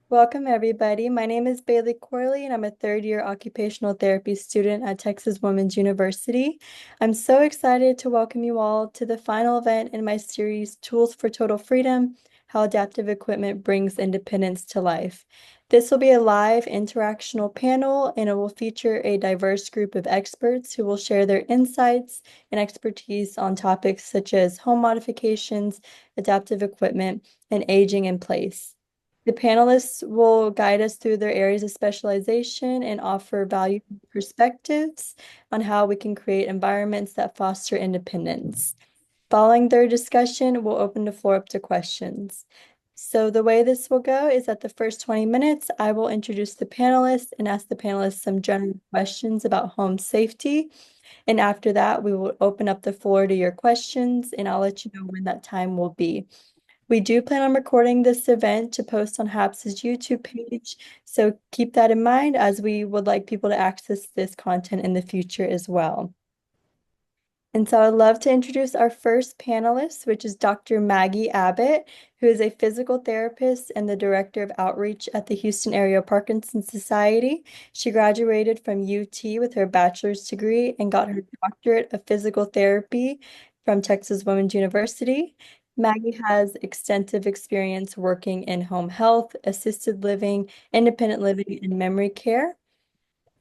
Welcome, everybody. My name is Bailey Corley, and I'm a third-year occupational therapy student at Texas Women's University. I'm so excited to welcome you all to the final event in my series, Tools for Total Freedom: How Adaptive Equipment Brings Independence to Life. This will be a live interactional panel, and it will feature a diverse group of experts who will share their insights and expertise on topics such as home modifications, adaptive equipment, and aging in place. The panelists will guide us through their areas of specialization and offer valuable perspectives on how we can create environments that foster independence. Following their discussion, we'll open the floor up to questions. So the way this will go is that the first 20 minutes, I will introduce the panelists and ask the panelists some general questions about home safety. And after that, we will open up the floor to your questions, and I'll let you know when that time will be. We do plan on recording this event to post on HAPS's YouTube page, so keep that in mind as we would like people to access this content in the future as well. And so I'd love to introduce our first panelist, which is Dr. Maggie Abbott, who is a physical therapist and the director of outreach at the Houston Area Parkinson's Society. She graduated from UT with her bachelor's degree and got her doctorate of physical therapy from Texas Women's University. Maggie has extensive experience working in home health, assisted living, independent living, and memory care.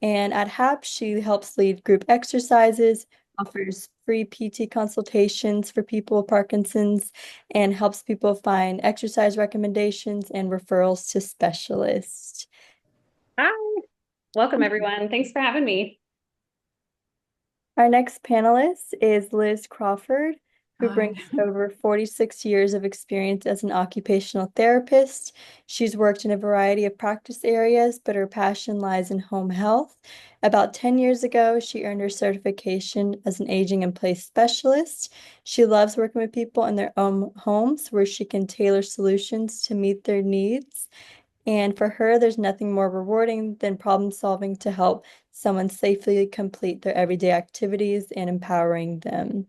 And at HAP, she helps lead group exercises, offers free PT consultations for people with Parkinson's, and helps people find exercise recommendations and referrals to specialists. Hi, welcome everyone. Thanks for having me. Our next panelist is Liz Crawford, who Hi. brings over 46 years of experience as an occupational therapist. She's worked in a variety of practice areas, but her passion lies in home health. About 10 years ago, she earned her certification as an aging in place specialist. She loves working with people in their own homes where she can tailor solutions to meet their needs. And for her, there's nothing more rewarding than problem solving to help someone safely complete their everyday activities and empowering them.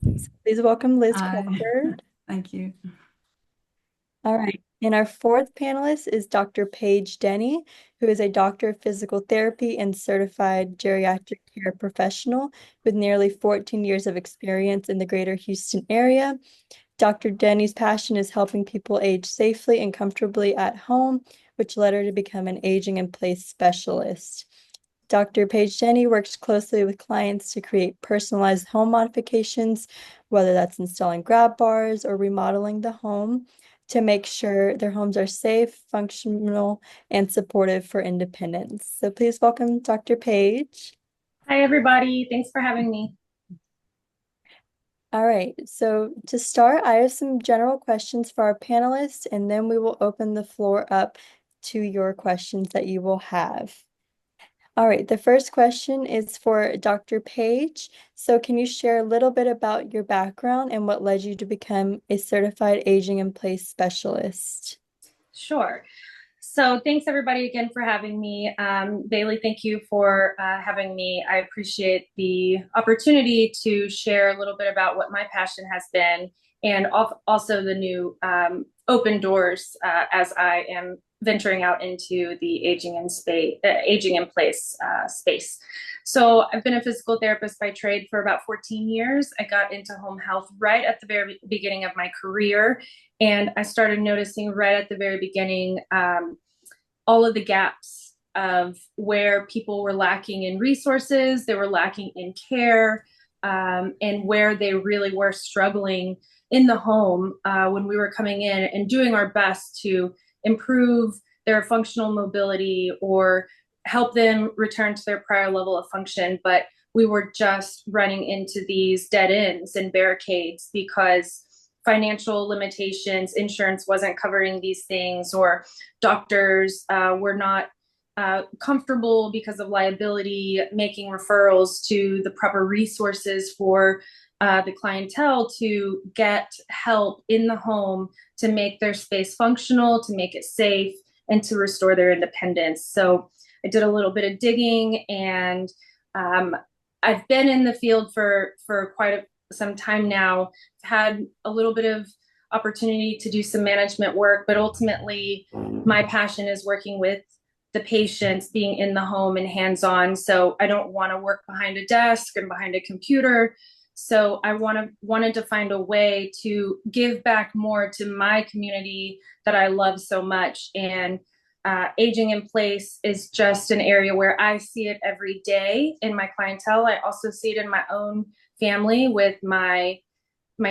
So please welcome Liz Hi. Crawford. Thank you. All right. And our fourth panelist is Dr. Paige Denny, who is a doctor of physical therapy and certified geriatric care professional with nearly 14 years of experience in the greater Houston area. Dr. Denny's passion is helping people age safely and comfortably at home, which led her to become an aging in place specialist. Dr. Paige Denny works closely with clients to create personalized home modifications, whether that's installing grab bars or remodeling the home to make sure their homes are safe, functional, and supportive for independence. So please welcome Dr. Paige. Hi, everybody. Thanks for having me. All right, so to start, I have some general questions for our panelists, and then we will open the floor up to your questions that you will have. All right, the first question is for Dr. Page. So can you share a little bit about your background and what led you to become a certified aging in place specialist? Sure. So thanks everybody again for having me. Bailey, thank you for having me. I appreciate the opportunity to share a little bit about what my passion has been and also the new open doors as I am venturing out into the aging in place space. So I've been a physical therapist by trade for about 14 years. I got into home health right at the very beginning of my career. And I started noticing right at the very beginning all of the gaps of where people were lacking in resources, they were lacking in care, and where they really were struggling in the home when we were coming in and doing our best to improve their functional mobility or help them return to their prior level of function. But we were just running into these dead ends and barricades because financial limitations, insurance wasn't covering these things, or doctors were not comfortable because of liability making referrals to the proper resources for the clientele to get help in the home to make their space functional, to make it safe, and to restore their independence. So I did a little bit of digging, and I've been in the field for quite some time now. I've had a little bit of opportunity to do some management work, but ultimately my passion is working with the patients, being in the home and hands-on. So I don't want to work behind a desk and behind a computer. So I wanted to find a way to give back more to my community that I love so much. And aging in place is just an area where I see it every day in my clientele. I also see it in my own family with my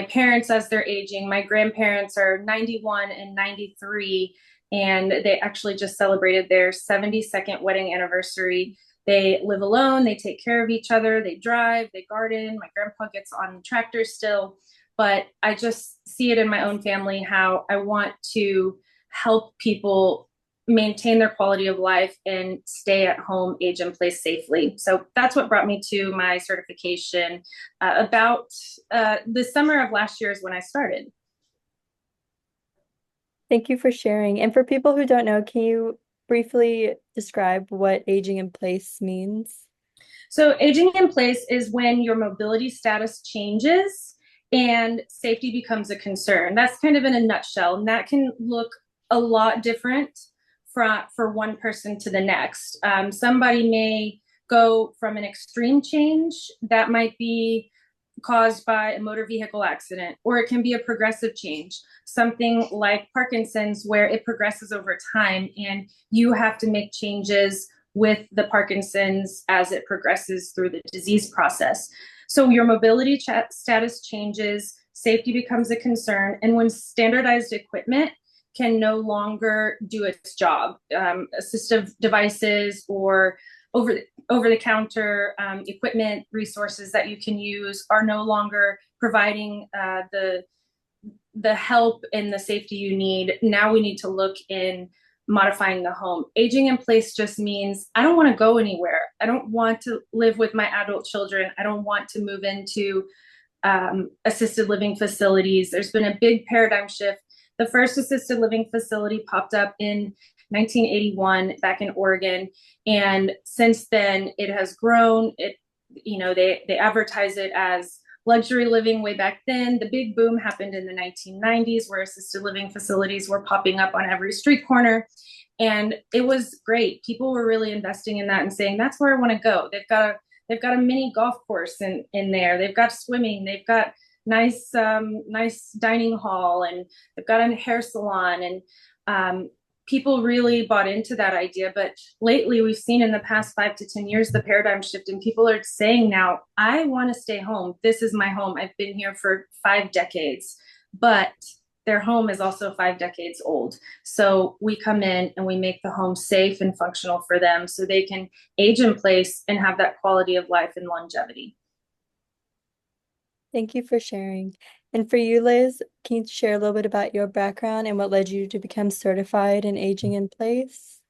parents as they're aging. My grandparents are 91 and 93, and they actually just celebrated their 72nd wedding anniversary. They live alone, they take care of each other, they drive, they garden. My grandpa gets on the tractor still. But I just see it in my own family how I want to help people maintain their quality of life and stay at home, age in place safely. So that's what brought me to my certification about the summer of last year is when I started. Thank you for sharing. And for people who don't know, can you briefly describe what aging in place means? So aging in place is when your mobility status changes and safety becomes a concern. That's kind of in a nutshell. And that can look a lot different for one person to the next. Somebody may go from an extreme change that might be caused by a motor vehicle accident, or it can be a progressive change, something like Parkinson's, where it progresses over time and you have to make changes with the Parkinson's as it progresses through the disease process. So your mobility status changes, safety becomes a concern, and when standardized equipment can no longer do its job, assistive devices or over the counter equipment resources that you can use are no longer providing the help and the safety you need. Now we need to look in modifying the home. Aging in place just means I don't want to go anywhere. I don't want to live with my adult children. I don't want to move into assisted living facilities. There's been a big paradigm shift. The first assisted living facility popped up in 1981 back in Oregon, and since then it has grown. They advertise it as luxury living way back then. The big boom happened in the 1990s where assisted living facilities were popping up on every street corner, and it was great. People were really investing in that and saying that's where I want to go. They've got a mini golf course in there. They've got swimming. They've got nice dining hall, and they've got a hair salon, and people really bought into that idea. But lately we've seen in the past 5 to 10 years the paradigm shift, and people are saying now, I want to stay home. This is my home. I've been here for 5 decades, but their home is also 5 decades old. So we come in and we make the home safe and functional for them so they can age in place and have that quality of life and longevity. Thank you for sharing. And for you, Liz, can you share a little bit about your background and what led you to become certified in aging in place?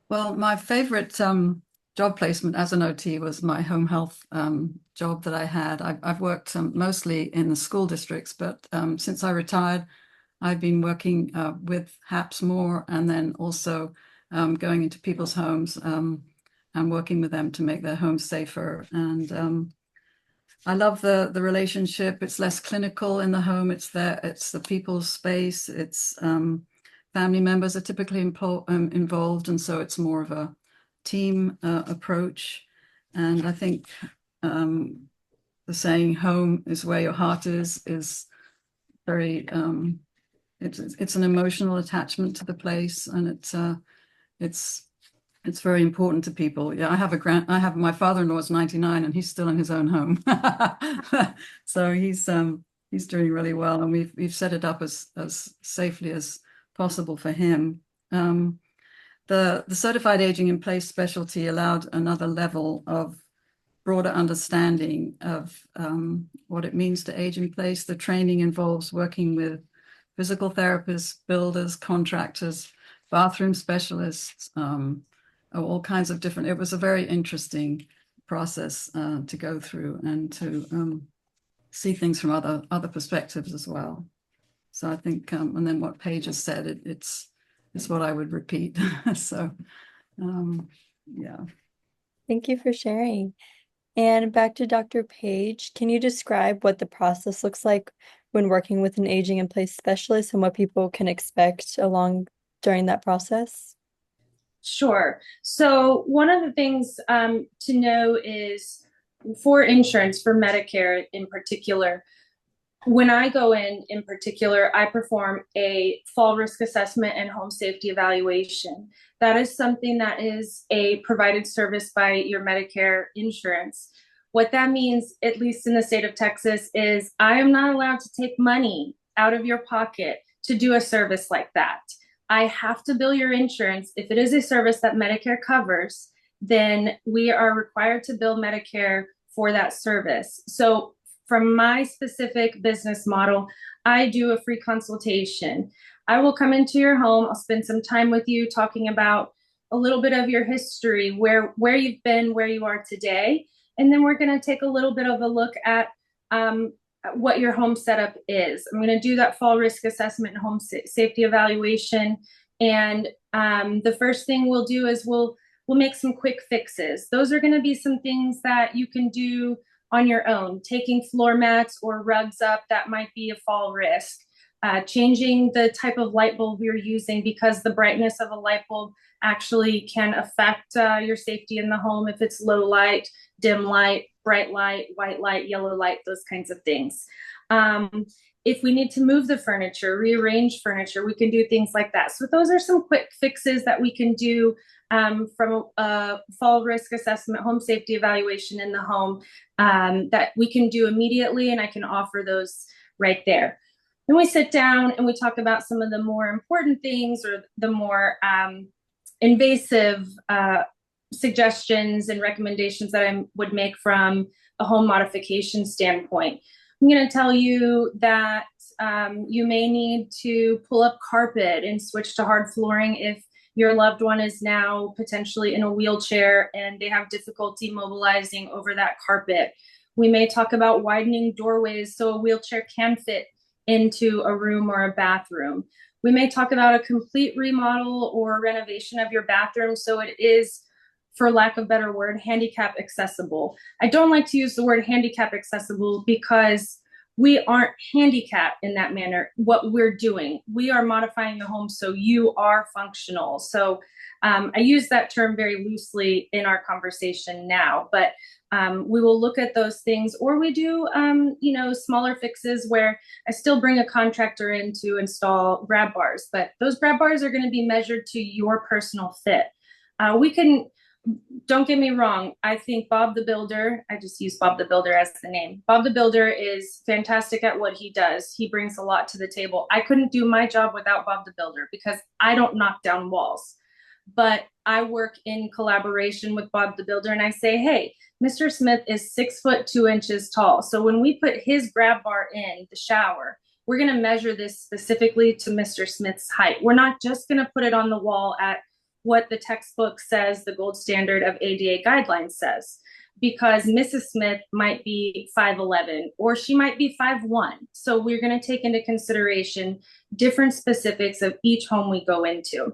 Well, my favorite job placement as an OT was my home health job that I had. I've worked mostly in the school districts, but since I retired, I've been working with HAPS more, and then also going into people's homes and working with them to make their homes safer. And I love the relationship. It's less clinical in the home. It's the people's space. It's family members are typically involved, and so it's more of a team approach. And I think the saying "home is where your heart is very it's an emotional attachment to the place, and it's very important to people. Yeah, I have my father-in-law is 99 and he's still in his own home. So he's doing really well, and we've set it up as safely as possible for him. The certified aging in place specialty allowed another level of broader understanding of what it means to age in place. The training involves working with physical therapists, builders, contractors, bathroom specialists, all kinds of different. It was a very interesting process to go through and to see things from other perspectives as well. So I think, and then what Paige has said, it's what I would repeat. So, yeah. Thank you for sharing. And back to Dr. Paige, can you describe what the process looks like when working with an aging in place specialist and what people can expect along during that process? Sure. So one of the things to know is for insurance, for Medicare in particular, when I go in particular, I perform a fall risk assessment and home safety evaluation. That is something that is a provided service by your Medicare insurance. What that means, at least in the state of Texas, is I am not allowed to take money out of your pocket to do a service like that. I have to bill your insurance. If it is a service that Medicare covers, then we are required to bill Medicare for that service. So from my specific business model, I do a free consultation. I will come into your home. I'll spend some time with you talking about a little bit of your history, where you've been, where you are today. And then we're going to take a little bit of a look at what your home setup is. I'm going to do that fall risk assessment and home safety evaluation. And the first thing we'll do is we'll make some quick fixes. Those are going to be some things that you can do on your own. Taking floor mats or rugs up, that might be a fall risk. Changing the type of light bulb you're using, because the brightness of a light bulb actually can affect your safety in the home if it's low light, dim light, bright light, white light, yellow light, those kinds of things. If we need to move the furniture, rearrange furniture, we can do things like that. So those are some quick fixes that we can do from a fall risk assessment, home safety evaluation in the home that we can do immediately, and I can offer those right there. Then we sit down and we talk about some of the more important things, or the more invasive suggestions and recommendations that I would make from a home modification standpoint. I'm going to tell you that you may need to pull up carpet and switch to hard flooring if your loved one is now potentially in a wheelchair and they have difficulty mobilizing over that carpet. We may talk about widening doorways so a wheelchair can fit into a room or a bathroom. We may talk about a complete remodel or renovation of your bathroom so it is, for lack of a better word, handicap accessible. I don't like to use the word handicap accessible because we aren't handicapped in that manner. What we're doing, we are modifying the home so you are functional. So I use that term very loosely in our conversation now, but we will look at those things, or we do, smaller fixes where I still bring a contractor in to install grab bars, but those grab bars are going to be measured to your personal fit. Don't get me wrong, I think Bob the Builder, I just use Bob the Builder as the name. Bob the Builder is fantastic at what he does. He brings a lot to the table. I couldn't do my job without Bob the Builder because I don't knock down walls. But I work in collaboration with Bob the Builder, and I say, hey, Mr. Smith is 6'2" tall. So when we put his grab bar in the shower, we're going to measure this specifically to Mr. Smith's height. We're not just going to put it on the wall at what the textbook says the gold standard of ADA guidelines says, because Mrs. Smith might be 5'11" or she might be 5'1". So we're going to take into consideration different specifics of each home we go into.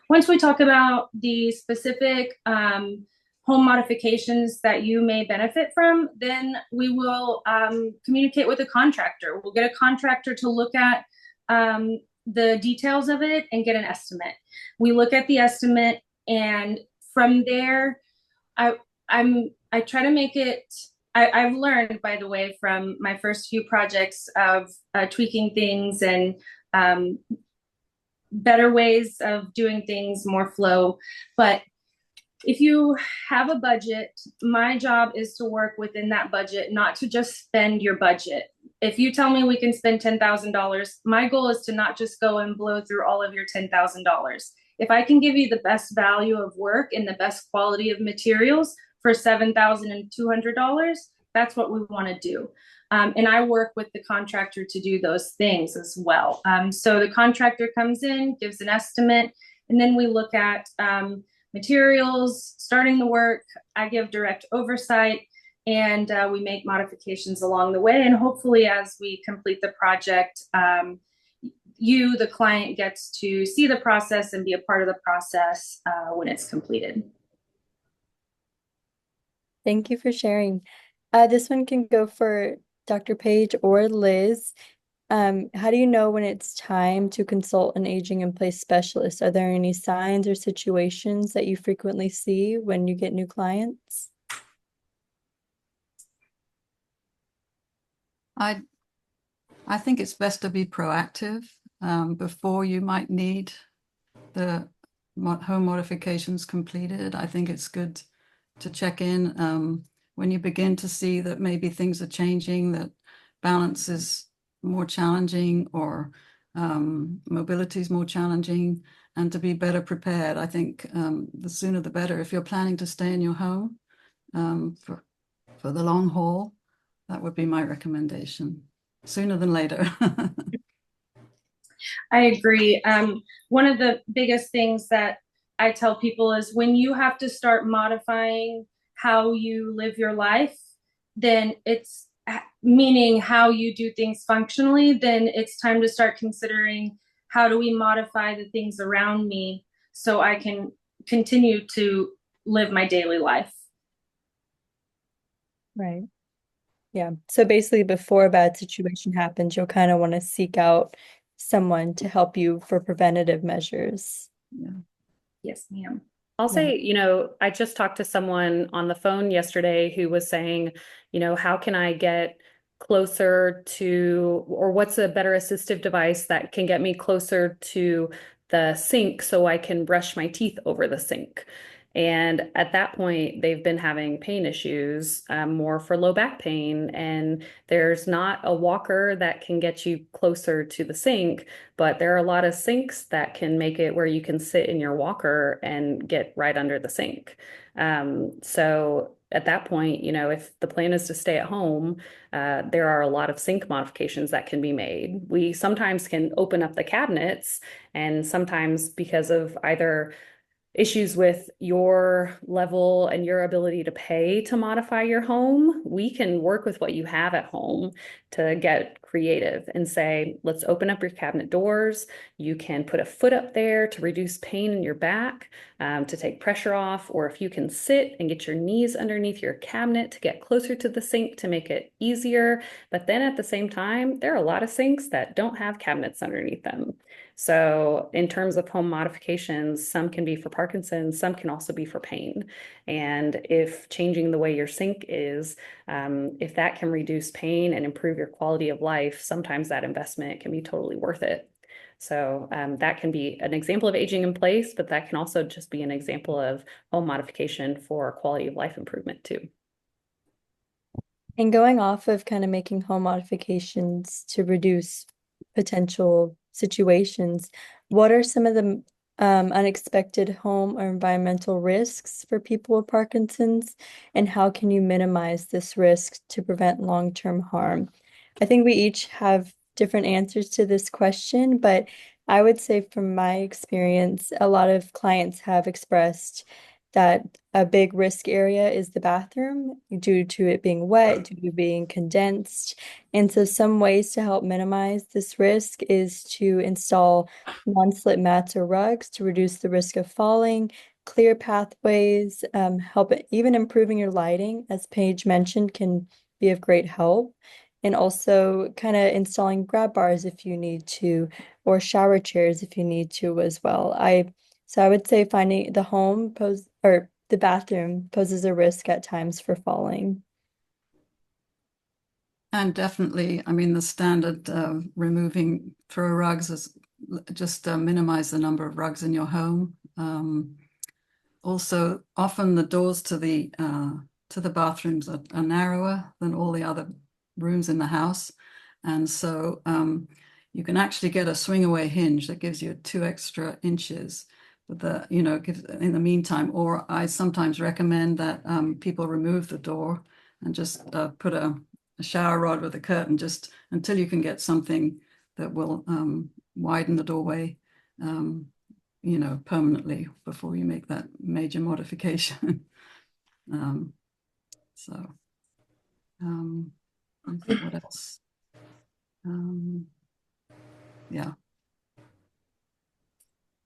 Once we talk about the specific home modifications that you may benefit from, then we will communicate with a contractor. We'll get a contractor to look at the details of it and get an estimate. We look at the estimate, and from there, I try to make it. I've learned, by the way, from my first few projects of tweaking things and better ways of doing things, more flow. But if you have a budget, my job is to work within that budget, not to just spend your budget. If you tell me we can spend $10,000, my goal is to not just go and blow through all of your $10,000. If I can give you the best value of work and the best quality of materials for $7,200, that's what we want to do. And I work with the contractor to do those things as well. So the contractor comes in, gives an estimate, and then we look at materials, starting the work. I give direct oversight, and we make modifications along the way. And hopefully, as we complete the project, you, the client, gets to see the process and be a part of the process when it's completed. Thank you for sharing. This one can go for Dr. Paige or Liz. How do you know when it's time to consult an aging in place specialist? Are there any signs or situations that you frequently see when you get new clients? I I think it's best to be proactive before you might need the home modifications completed. I think it's good to check in when you begin to see that maybe things are changing, that balance is more challenging or mobility is more challenging, and to be better prepared. I think the sooner the better. If you're planning to stay in your home for the long haul, that would be my recommendation. Sooner than later. I agree. One of the biggest things that I tell people is when you have to start modifying how you live your life, then it's meaning how you do things functionally, then it's time to start considering how do we modify the things around me so I can continue to live my daily life. Right. Yeah. So basically, before a bad situation happens, you'll kind of want to seek out someone to help you for preventative measures. Yeah. Yes, ma'am. I'll Yeah. say, I just talked to someone on the phone yesterday who was saying, how can I get closer to, or what's a better assistive device that can get me closer to the sink so I can brush my teeth over the sink? And at that point, they've been having pain issues, more for low back pain. And there's not a walker that can get you closer to the sink, but there are a lot of sinks that can make it where you can sit in your walker and get right under the sink. So at that point, if the plan is to stay at home, there are a lot of sink modifications that can be made. We sometimes can open up the cabinets, and sometimes because of either issues with your level and your ability to pay to modify your home, we can work with what you have at home to get creative and say, let's open up your cabinet doors. You can put a foot up there to reduce pain in your back, to take pressure off, or if you can sit and get your knees underneath your cabinet to get closer to the sink to make it easier. But then at the same time, there are a lot of sinks that don't have cabinets underneath them. So in terms of home modifications, some can be for Parkinson's, some can also be for pain. And if changing the way your sink is, if that can reduce pain and improve your quality of life, sometimes that investment can be totally worth it. So that can be an example of aging in place, but that can also just be an example of home modification for quality of life improvement too. And going off of kind of making home modifications to reduce potential situations, what are some of the unexpected home or environmental risks for people with Parkinson's, and how can you minimize this risk to prevent long-term harm? I think we each have different answers to this question, but I would say from my experience, a lot of clients have expressed that a big risk area is the bathroom due to it being wet, due to being condensed. And so some ways to help minimize this risk is to install non-slip mats or rugs to reduce the risk of falling, clear pathways, help even improving your lighting, as Paige mentioned, can be of great help. And also kind of installing grab bars if you need to, or shower chairs if you need to as well. So I would say finding the home pose or the bathroom poses a risk at times for falling. And definitely, I mean, the standard removing throw rugs is just minimize the number of rugs in your home. Also, often the doors to the bathrooms are narrower than all the other rooms in the house, and so you can actually get a swing away hinge that gives you 2 extra inches. But in the meantime, or I sometimes recommend that people remove the door and just put a shower rod with a curtain just until you can get something that will widen the doorway, permanently before you make that major modification. So, what else? Yeah.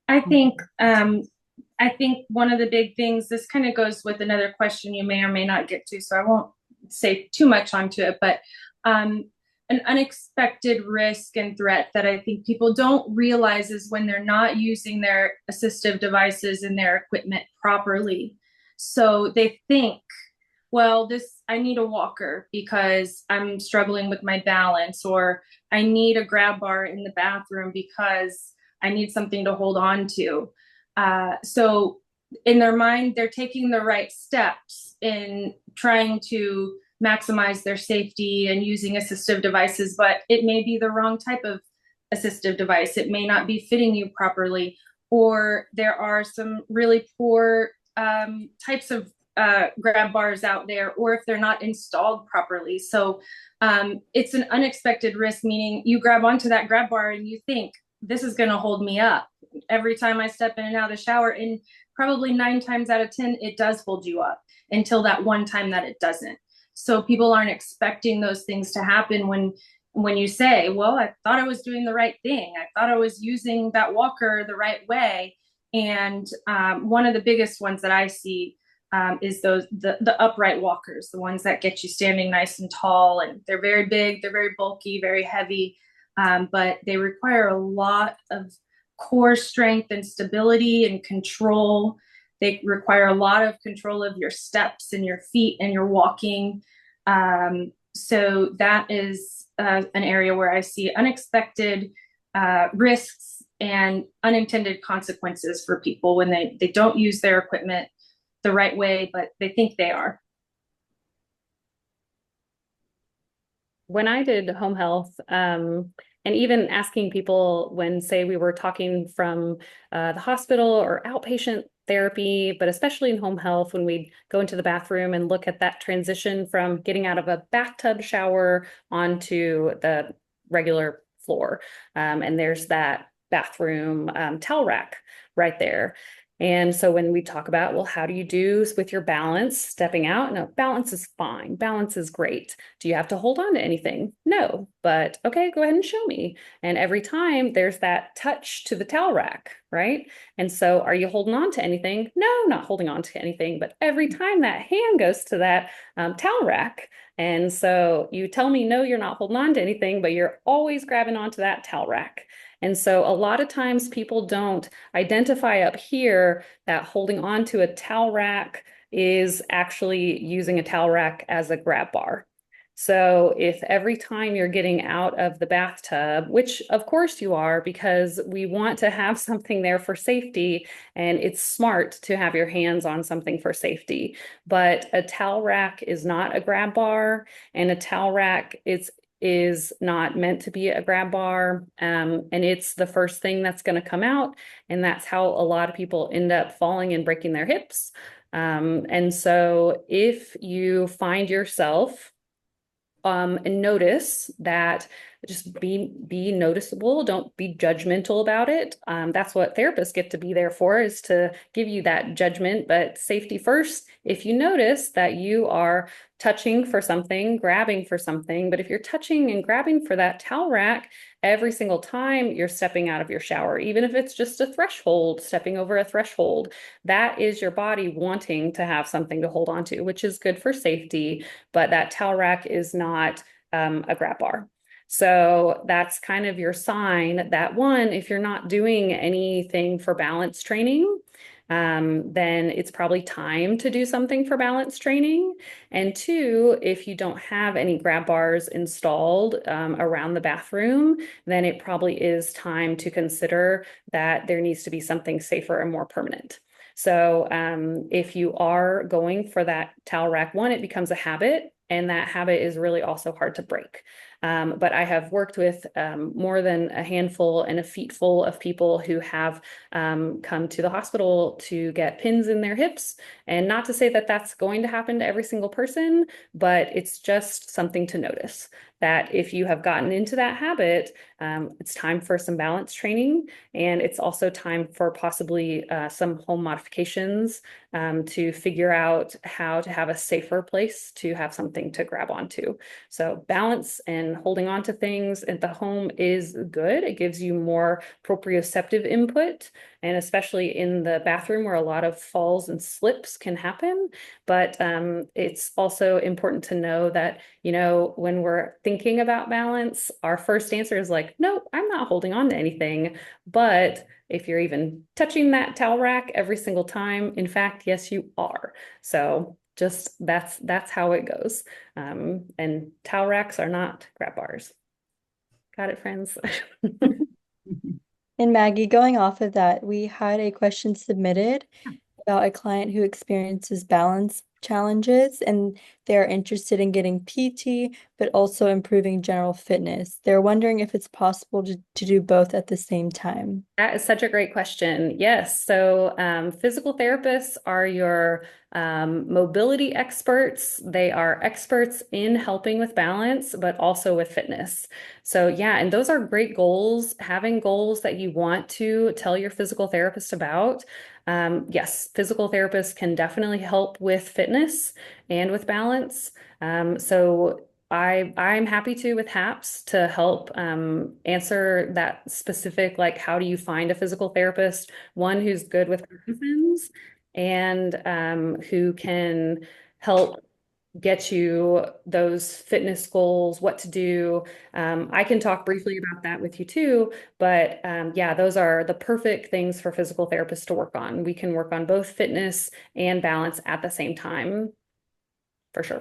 I think one of the big things, this kind of goes with another question you may or may not get to, so I won't say too much onto it, but an unexpected risk and threat that I think people don't realize is when they're not using their assistive devices and their equipment properly. So they think, well, I need a walker because I'm struggling with my balance, or I need a grab bar in the bathroom because I need something to hold on to. So in their mind, they're taking the right steps in trying to maximize their safety and using assistive devices, but it may be the wrong type of assistive device. It may not be fitting you properly, or there are some really poor types of grab bars out there, or if they're not installed properly. So it's an unexpected risk, meaning you grab onto that grab bar and you think, this is going to hold me up every time I step in and out of the shower. And probably 9 times out of 10, it does hold you up until that one time that it doesn't. So people aren't expecting those things to happen when you say, well, I thought I was doing the right thing. I thought I was using that walker the right way. And one of the biggest ones that I see is the upright walkers, the ones that get you standing nice and tall, and they're very big, they're very bulky, very heavy, but they require a lot of core strength and stability and control. They require a lot of control of your steps and your feet and your walking. So that is an area where I see unexpected risks and unintended consequences for people when they don't use their equipment the right way, but they think they are. When I did home health, and even asking people when, say, we were talking from the hospital or outpatient therapy, but especially in home health, when we go into the bathroom and look at that transition from getting out of a bathtub shower onto the regular floor. And there's that bathroom towel rack right there. And so when we talk about, well, how do you do with your balance stepping out? No, balance is fine. Balance is great. Do you have to hold on to anything? No, but okay, go ahead and show me. And every time there's that touch to the towel rack, right? And so are you holding on to anything? No, not holding on to anything, but every time that hand goes to that towel rack. And so you tell me, no, you're not holding on to anything, but you're always grabbing onto that towel rack. And so a lot of times people don't identify up here that holding on to a towel rack is actually using a towel rack as a grab bar. So if every time you're getting out of the bathtub, which of course you are, because we want to have something there for safety, and it's smart to have your hands on something for safety, but a towel rack is not a grab bar, and a towel rack is not meant to be a grab bar, and it's the first thing that's going to come out, and that's how a lot of people end up falling and breaking their hips. And so if you find yourself and notice that, just be noticeable, don't be judgmental about it. That's what therapists get to be there for, is to give you that judgment, but safety first. If you notice that you are touching for something, grabbing for something, but if you're touching and grabbing for that towel rack every single time you're stepping out of your shower, even if it's just a threshold, stepping over a threshold, that is your body wanting to have something to hold on to, which is good for safety, but that towel rack is not a grab bar. So that's kind of your sign that, one, if you're not doing anything for balance training, then it's probably time to do something for balance training. And two, if you don't have any grab bars installed around the bathroom, then it probably is time to consider that there needs to be something safer and more permanent. So if you are going for that towel rack, one, it becomes a habit, and that habit is really also hard to break. But I have worked with more than a handful and a feetful of people who have come to the hospital to get pins in their hips. And not to say that that's going to happen to every single person, but it's just something to notice, that if you have gotten into that habit, it's time for some balance training. And it's also time for possibly some home modifications to figure out how to have a safer place to have something to grab onto. So balance and and holding on to things at the home is good. It gives you more proprioceptive input, and especially in the bathroom where a lot of falls and slips can happen. But it's also important to know that, you know, when we're thinking about balance, our first answer is like, no, I'm not holding on to anything. But if you're even touching that towel rack every single time, in fact, yes, you are. So just that's how it goes. And towel racks are not grab bars. Got it, friends? And Maggie, going off of that, we had a question submitted about a client who experiences balance challenges and they're interested in getting PT, but also improving general fitness. They're wondering if it's possible to do both at the same time. That is such a great question. Yes. So, physical therapists are your mobility experts. They are experts in helping with balance, but also with fitness. So, yeah, and those are great goals. Having goals that you want to tell your physical therapist about. Yes, physical therapists can definitely help with fitness and with balance. So, I'm happy to with HAPS to help answer that specific, like, how do you find a physical therapist, one who's good with Parkinson's and who can help get you those fitness goals, what to do. I can talk briefly about that with you too, but yeah, those are the perfect things for physical therapists to work on. We can work on both fitness and balance at the same time, for sure.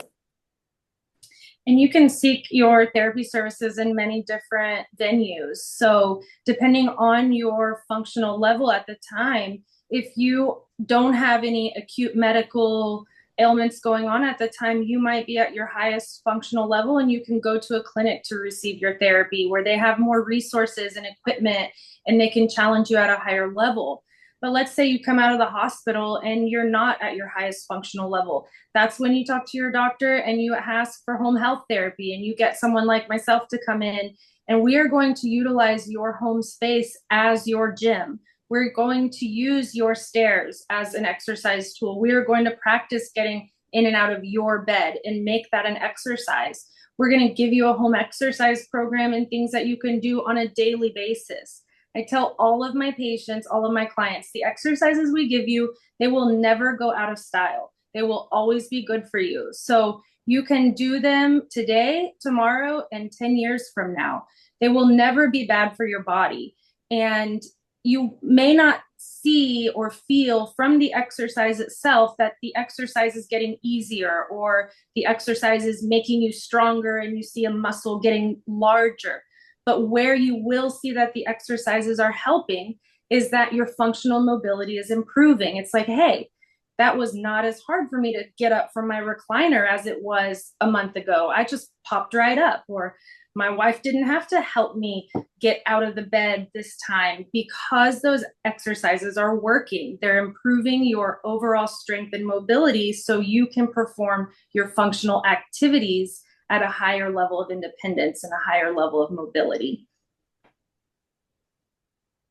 And you can seek your therapy services in many different venues. So, depending on your functional level at the time, if you don't have any acute medical ailments going on at the time, you might be at your highest functional level and you can go to a clinic to receive your therapy where they have more resources and equipment and they can challenge you at a higher level. But let's say you come out of the hospital and you're not at your highest functional level. That's when you talk to your doctor and you ask for home health therapy and you get someone like myself to come in, and we are going to utilize your home space as your gym. We're going to use your stairs as an exercise tool. We are going to practice getting in and out of your bed and make that an exercise. We're going to give you a home exercise program and things that you can do on a daily basis. I tell all of my patients, all of my clients, the exercises we give you, they will never go out of style. They will always be good for you. So you can do them today, tomorrow, and 10 years from now. They will never be bad for your body. And you may not see or feel from the exercise itself that the exercise is getting easier or the exercise is making you stronger and you see a muscle getting larger. But where you will see that the exercises are helping is that your functional mobility is improving. It's like, hey, that was not as hard for me to get up from my recliner as it was a month ago. I just popped right up. Or my wife didn't have to help me get out of the bed this time because those exercises are working. They're improving your overall strength and mobility so you can perform your functional activities at a higher level of independence and a higher level of mobility.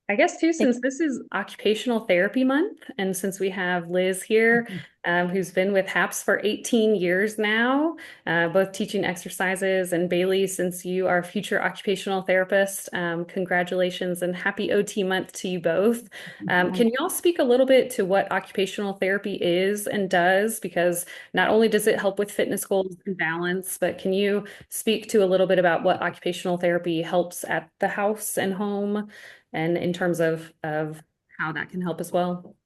I guess too, since this is Occupational Therapy Month, and since we have Liz here, who's been with HAPS for 18 years now, both teaching exercises, and Bailey, since you are a future occupational therapist, congratulations and happy OT month to you both. Can you all speak a little bit to what occupational therapy is and does? Because not only does it help with fitness goals and balance, but can you speak to a little bit about what occupational therapy helps at the house and home? And in terms of how that can help as well.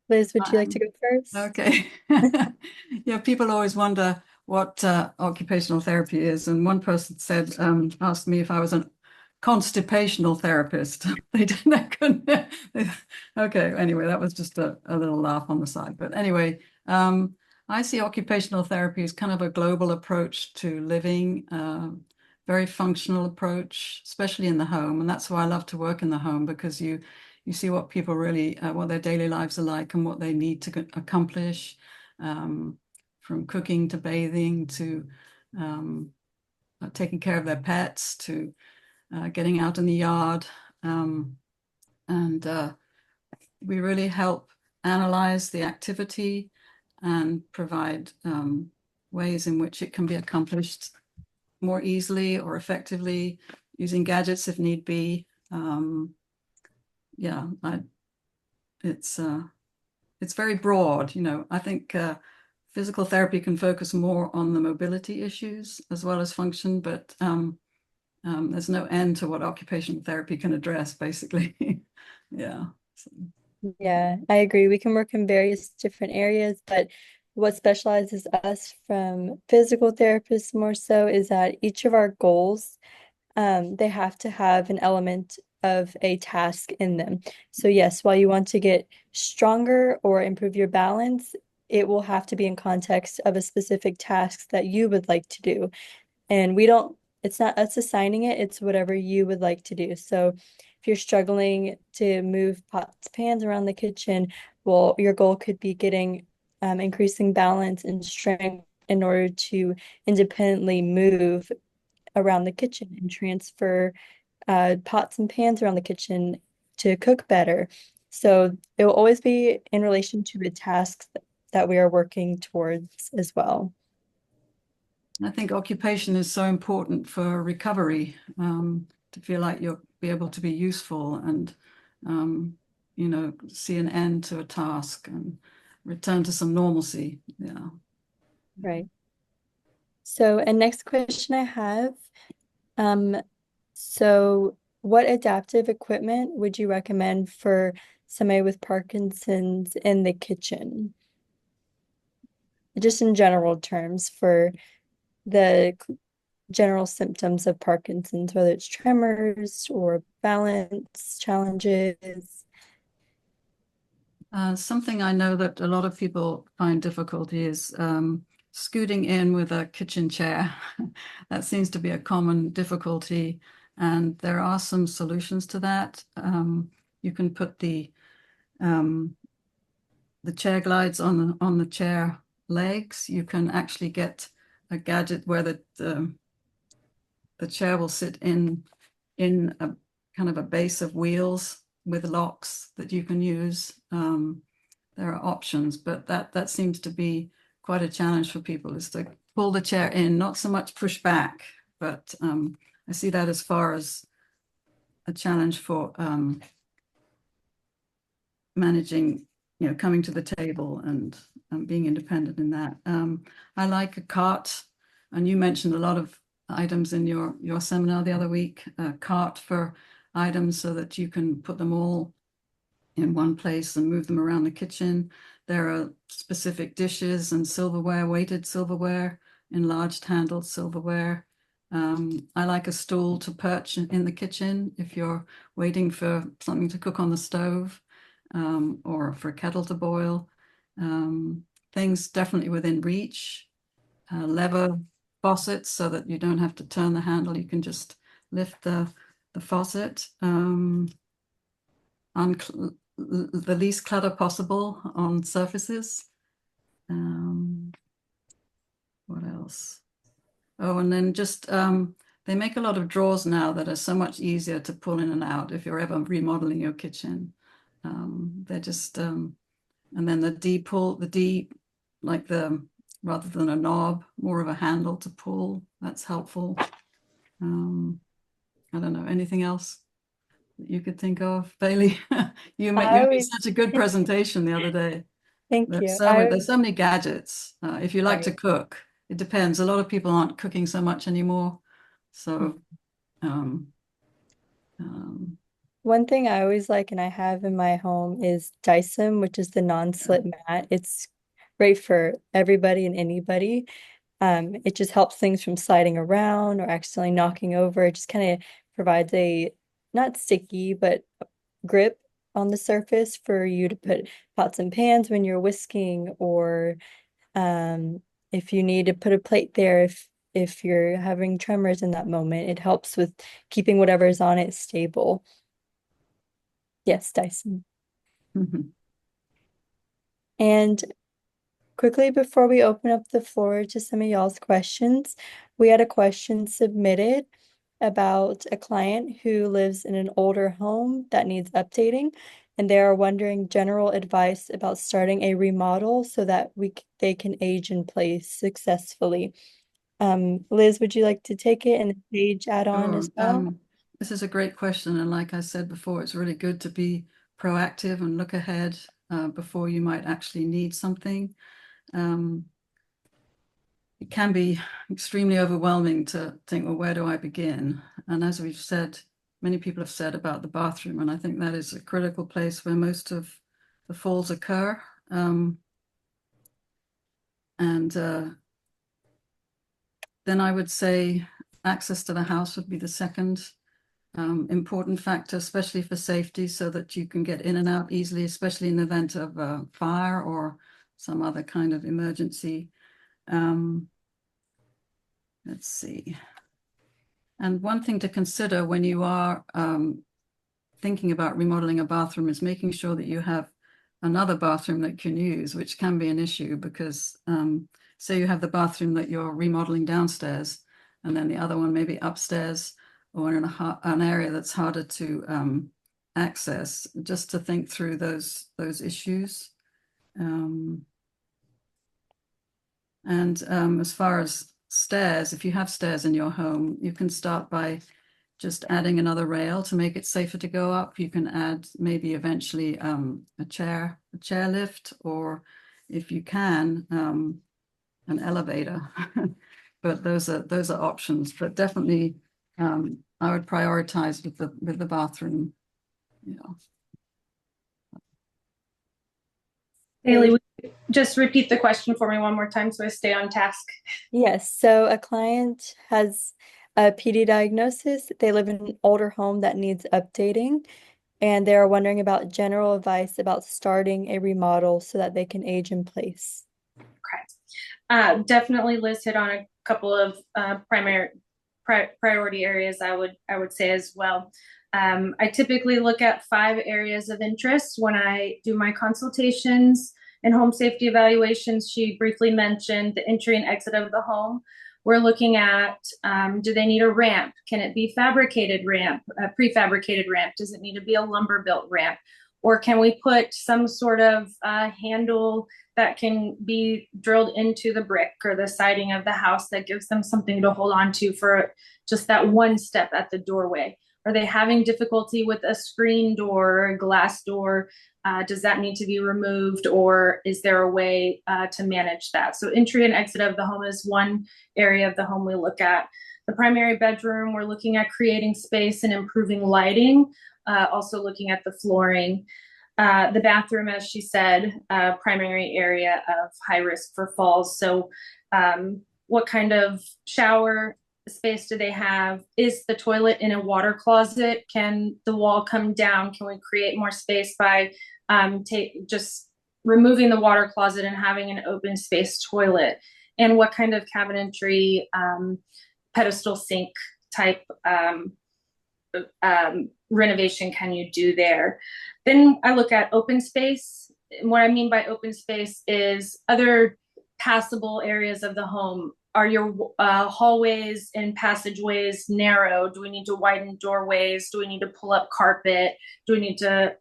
Liz, would you like to go first? Okay. Yeah, people always wonder what occupational therapy is. And one person said, asked me if I was a constipational therapist. They couldn't. Okay, anyway, that was just a little laugh on the side. But anyway, I see occupational therapy as kind of a global approach to living, very functional approach, especially in the home. And that's why I love to work in the home, because you see what people really, what their daily lives are like and what they need to accomplish, from cooking to bathing to taking care of their pets to getting out in the yard. And we really help analyze the activity and provide ways in which it can be accomplished more easily or effectively, using gadgets if need be. Yeah, it's very broad. I think physical therapy can focus more on the mobility issues as well as function, but there's no end to what occupational therapy can address, basically. Yeah. So. Yeah, I agree. We can work in various different areas, but what specializes us from physical therapists more so is that each of our goals, they have to have an element of a task in them. So yes, while you want to get stronger or improve your balance, it will have to be in context of a specific task that you would like to do. And it's not us assigning it, it's whatever you would like to do. So if you're struggling to move pots, pans around the kitchen, well, your goal could be getting increasing balance and strength in order to independently move around the kitchen and transfer pots and pans around the kitchen to cook better. So it will always be in relation to the tasks that we are working towards as well. I think occupation is so important for recovery, to feel like you'll be able to be useful and, see an end to a task and return to some normalcy. Yeah. Right. So, and next question I have, um, so what adaptive equipment would you recommend for somebody with Parkinson's in the kitchen? Just in general terms for the general symptoms of Parkinson's, whether it's tremors or balance challenges. Something I know that a lot of people find difficulty is scooting in with a kitchen chair. That seems to be a common difficulty, and there are some solutions to that. You can put the chair glides on the chair legs. You can actually get a gadget where the chair will sit in a kind of a base of wheels with locks that you can use. There are options, but that seems to be quite a challenge for people, is to pull the chair in, not so much push back, but I see that as far as a challenge for managing, coming to the table and being independent in that. I like a cart, and you mentioned a lot of items in your seminar the other week, a cart for items so that you can put them all in one place and move them around the kitchen. There are specific dishes and silverware, weighted silverware, enlarged handled silverware. I like a stool to perch in the kitchen if you're waiting for something to cook on the stove, or for a kettle to boil. Things definitely within reach. Lever faucets so that you don't have to turn the handle. You can just lift the faucet. On the least clutter possible on surfaces. What else? Oh, and then just they make a lot of drawers now that are so much easier to pull in and out if you're ever remodeling your kitchen. They're just and then the D pull, like rather than a knob, more of a handle to pull. That's helpful. I don't know, anything else that you could think of, Bailey? You made such a good presentation the other day. Thank you. There's so many gadgets. If you like to Right. cook, it depends. A lot of people aren't cooking so much anymore. So, One thing I always like and I have in my home is Dyson, which is the non-slip mat. It's great for everybody and anybody. It just helps things from sliding around or accidentally knocking over. It just kind of provides a not sticky, but grip on the surface for you to put pots and pans when you're whisking, or if you need to put a plate there if you're having tremors in that moment. It helps with keeping whatever's on it stable. Yes, Dyson. And quickly before we open up the floor to some of y'all's questions, we had a question submitted about a client who lives in an older home that needs updating, and they are wondering general advice about starting a remodel so that they can age in place successfully. Liz, would you like to take it and Paige add on Sure. as well? This is a great question. And like I said before, it's really good to be proactive and look ahead before you might actually need something. It can be extremely overwhelming to think, well, where do I begin? And as we've said, many people have said about the bathroom, and I think that is a critical place where most of the falls occur. Then I would say access to the house would be the second important factor, especially for safety, so that you can get in and out easily, especially in the event of a fire or some other kind of emergency. Let's see. And one thing to consider when you are thinking about remodeling a bathroom is making sure that you have another bathroom that you can use, which can be an issue because say you have the bathroom that you're remodeling downstairs and then the other one maybe upstairs or in an area that's harder to access, just to think through those issues. As far as stairs, if you have stairs in your home, you can start by just adding another rail to make it safer to go up. You can add maybe eventually a chair lift, or if you can, an elevator. But those are options. But definitely, I would prioritize with the bathroom. Yeah. Bailey, would you just repeat the question for me one more time so I stay on task? Yes, so a client has a PD diagnosis. They live in an older home that needs updating, and they are wondering about general advice about starting a remodel so that they can age in place. Okay. Definitely Liz hit on a couple of priority areas I would say as well. I typically look at 5 areas of interest when I do my consultations and home safety evaluations. She briefly mentioned the entry and exit of the home. We're looking at, do they need a ramp? Can it be fabricated ramp, a prefabricated ramp? Does it need to be a lumber built ramp? Or can we put some sort of handle that can be drilled into the brick or the siding of the house that gives them something to hold on to for just that one step at the doorway? Are they having difficulty with a screen door or a glass door? Does that need to be removed, or is there a way to manage that? So entry and exit of the home is one area of the home we look at. The primary bedroom, we're looking at creating space and improving lighting, also looking at the flooring. The bathroom, as she said, primary area of high risk for falls. So what kind of shower space do they have? Is the toilet in a water closet? Can the wall come down? Can we create more space by just removing the water closet and having an open space toilet? And what kind of cabinetry, pedestal sink type renovation can you do there? Then I look at open space. And what I mean by open space is other passable areas of the home. Are your hallways and passageways narrow? Do we need to widen doorways? Do we need to pull up carpet? Do we need to,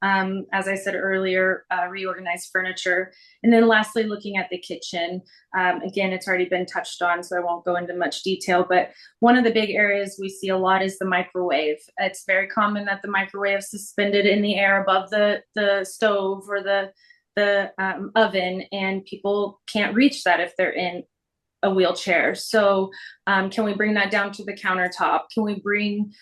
as I said earlier, reorganize furniture? And then lastly, looking at the kitchen. Again, it's already been touched on, so I won't go into much detail, but one of the big areas we see a lot is the microwave. It's very common that the microwave is suspended in the air above the stove or the oven, and people can't reach that if they're in a wheelchair. So can we bring that down to the countertop? Can we bring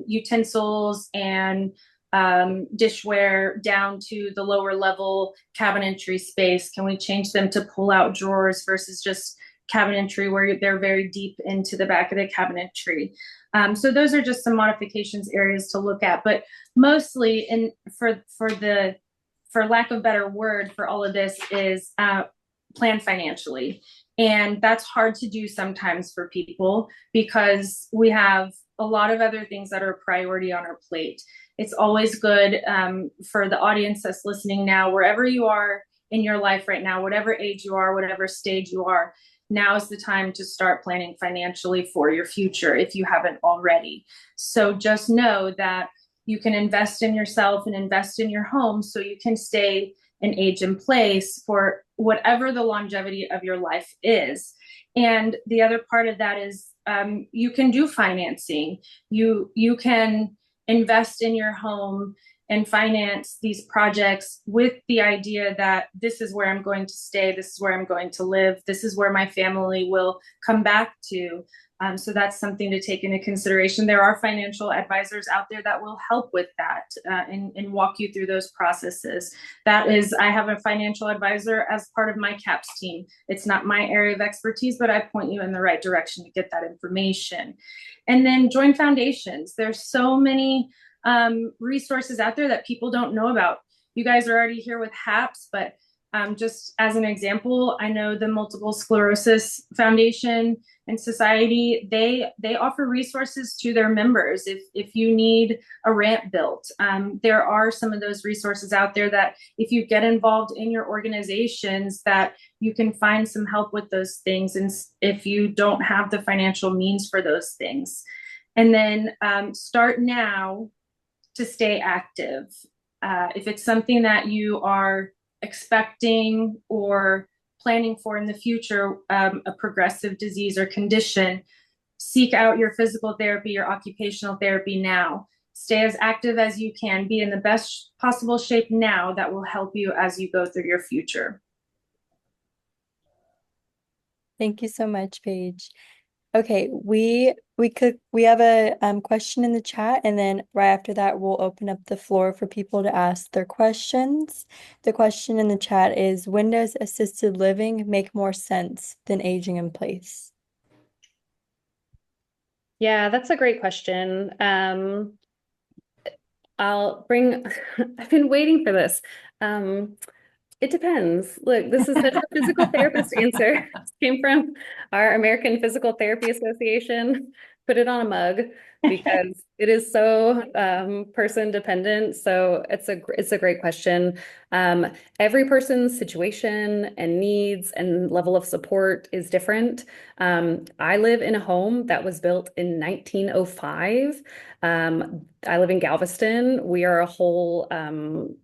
utensils and dishware down to the lower level cabinetry space? Can we change them to pull out drawers versus just cabinetry where they're very deep into the back of the cabinetry? So those are just some modifications areas to look at, but mostly for lack of a better word for all of this is plan financially. And that's hard to do sometimes for people because we have a lot of other things that are a priority on our plate. It's always good for the audience that's listening now, wherever you are in your life right now, whatever age you are, whatever stage you are, now is the time to start planning financially for your future if you haven't already. So just know that you can invest in yourself and invest in your home so you can stay and age in place for whatever the longevity of your life is. And the other part of that is you can do financing. You can invest in your home and finance these projects with the idea that this is where I'm going to stay, this is where I'm going to live, this is where my family will come back to. So that's something to take into consideration. There are financial advisors out there that will help with that and walk you through those processes. That is, I have a financial advisor as part of my CAPS team. It's not my area of expertise, but I point you in the right direction to get that information. And then join foundations. There's so many resources out there that people don't know about. You guys are already here with HAPS, but just as an example, I know the Multiple Sclerosis Foundation and Society, they offer resources to their members. If you need a ramp built, there are some of those resources out there that if you get involved in your organizations, that you can find some help with those things, and if you don't have the financial means for those things. And then start now to stay active. If it's something that you are expecting or planning for in the future, a progressive disease or condition, seek out your physical therapy, your occupational therapy now. Stay as active as you can. Be in the best possible shape now. That will help you as you go through your future. Thank you so much, Paige. Okay, we have a question in the chat, and then right after that we'll open up the floor for people to ask their questions. The question in the chat is, when does assisted living make more sense than aging in place? Yeah, that's a great question. I've been waiting for this. It depends. Look, this is such a physical therapist answer. This came from our American Physical Therapy Association. Put it on a mug because it is so person dependent. So it's a great question. Every person's situation and needs and level of support is different. I live in a home that was built in 1905. I live in Galveston. We are a whole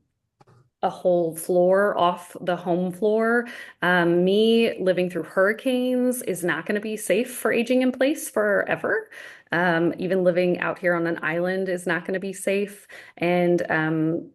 floor off the home floor. Me living through hurricanes is not going to be safe for aging in place forever. Even living out here on an island is not going to be safe. And,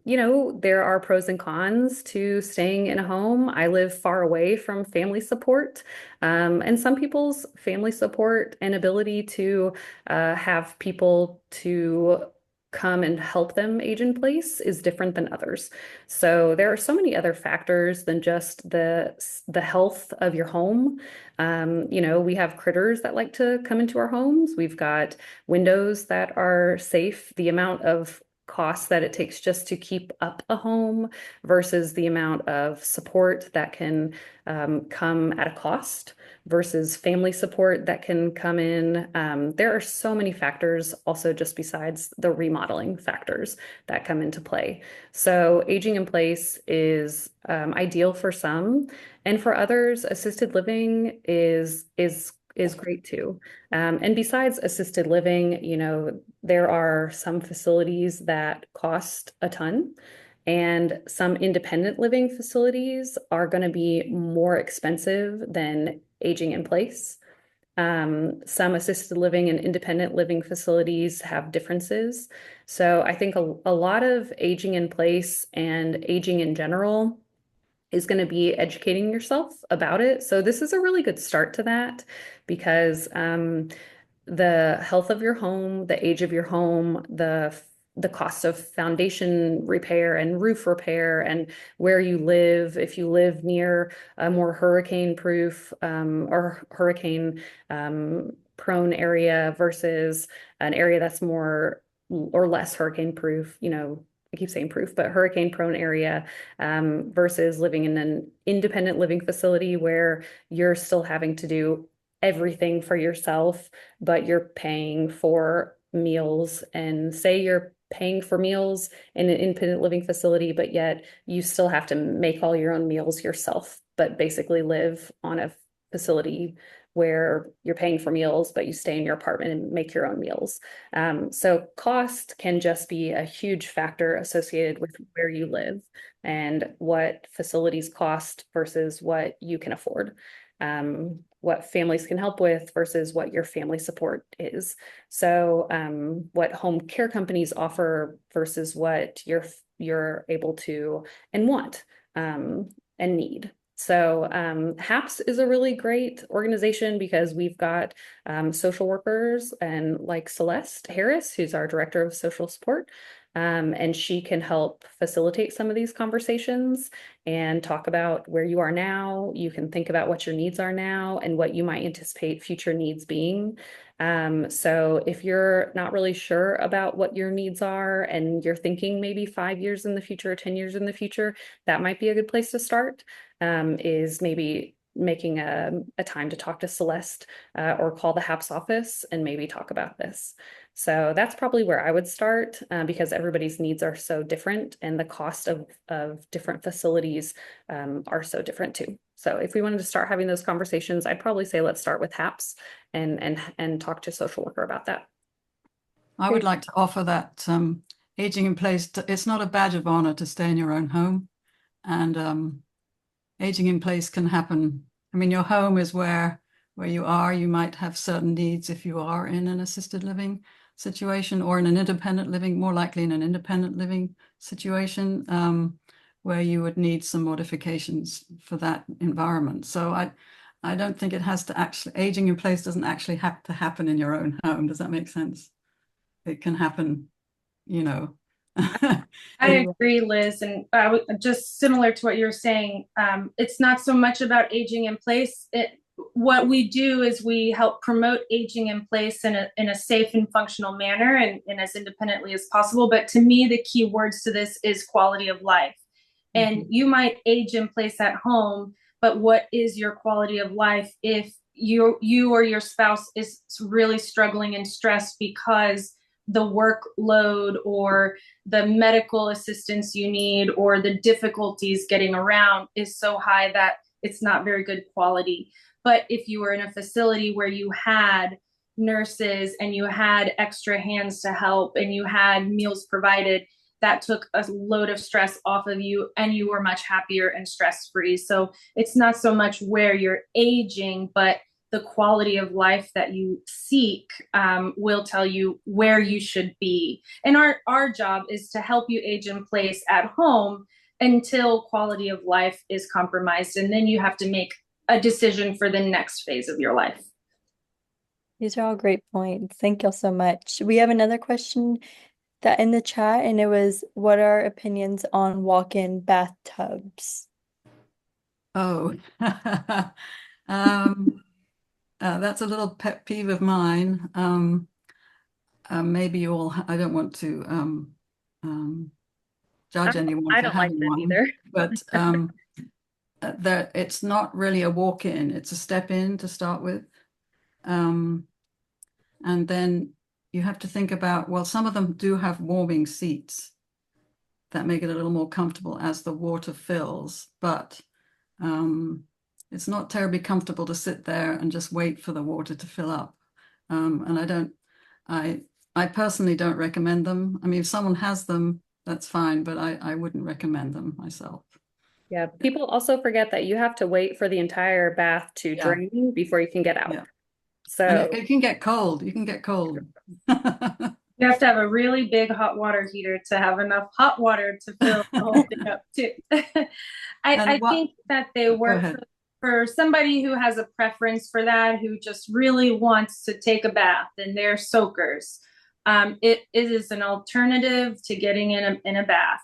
there are pros and cons to staying in a home. I live far away from family support. And some people's family support and ability to have people to come and help them age in place is different than others. So there are so many other factors than just the health of your home. We have critters that like to come into our homes. We've got windows that are safe. The amount of cost that it takes just to keep up a home versus the amount of support that can come at a cost versus family support that can come in. There are so many factors also just besides the remodeling factors that come into play. So aging in place is ideal for some, and for others, assisted living is great too. And besides assisted living, there are some facilities that cost a ton. And some independent living facilities are going to be more expensive than aging in place. Some assisted living and independent living facilities have differences. So I think a lot of aging in place and aging in general is going to be educating yourself about it. So this is a really good start to that because the health of your home, the age of your home, the cost of foundation repair and roof repair and where you live, if you live near a more hurricane proof or hurricane prone area versus an area that's more or less hurricane proof, I keep saying proof, but hurricane prone area versus living in an independent living facility where you're still having to do everything for yourself, but you're paying for meals. And say you're paying for meals in an independent living facility, but yet you still have to make all your own meals yourself, but basically live on a facility where you're paying for meals, but you stay in your apartment and make your own meals. So cost can just be a huge factor associated with where you live and what facilities cost versus what you can afford. what families can help with versus what your family support is. So what home care companies offer versus what you're able to and want and need. So HAPS is a really great organization because we've got social workers and like Celeste Harris, who's our director of social support. And she can help facilitate some of these conversations and talk about where you are now. You can think about what your needs are now and what you might anticipate future needs being. So if you're not really sure about what your needs are and you're thinking maybe 5 years in the future or 10 years in the future, that might be a good place to start, is maybe making a time to talk to Celeste or call the HAPS office and maybe talk about this. So that's probably where I would start because everybody's needs are so different and the cost of different facilities are so different too. So if we wanted to start having those conversations, I'd probably say let's start with HAPS and talk to a social worker about that. I would like to offer that aging in place, it's not a badge of honor to stay in your own home. And aging in place can happen. I mean, your home is where you are. You might have certain needs if you are in an assisted living situation or in an independent living, more likely in an independent living situation, where you would need some modifications for that environment. So I don't think it has to actually, aging in place doesn't actually have to happen in your own home. Does that make sense? It can happen, you know. I agree, Liz, and just similar to what you're saying, it's not so much about aging in place. What we do is we help promote aging in place in a safe and functional manner and as independently as possible. But to me, the key words to this is quality of life. And you might age in place at home, but what is your quality of life if you or your spouse is really struggling and stressed because the workload or the medical assistance you need or the difficulties getting around is so high that it's not very good quality. But if you were in a facility where you had nurses and you had extra hands to help and you had meals provided, that took a load of stress off of you and you were much happier and stress-free. So it's not so much where you're aging, but the quality of life that you seek will tell you where you should be. And our job is to help you age in place at home until quality of life is compromised. And then you have to make a decision for the next phase of your life. These are all great points. Thank you so much. We have another question that in the chat, and it was, what are opinions on walk-in bathtubs? Oh, that's a little pet peeve of mine. Maybe you all, I don't want to judge anyone I for don't like having them one, either. but it's not really a walk-in, it's a step in to start with. And then you have to think about, well, some of them do have warming seats that make it a little more comfortable as the water fills, but it's not terribly comfortable to sit there and just wait for the water to fill up. And I personally don't recommend them. I mean, if someone has them, that's fine, but I wouldn't recommend them myself. Yeah, people also forget that you have to wait for the entire bath to drain before you can get out. Yeah. So and it can get cold. You can get cold. You have to have a really big hot water heater to have enough hot water to fill the whole thing up too. I think that they work for somebody who has a preference for that, who just really wants to take a bath and they're soakers. It is an alternative to getting in a bath,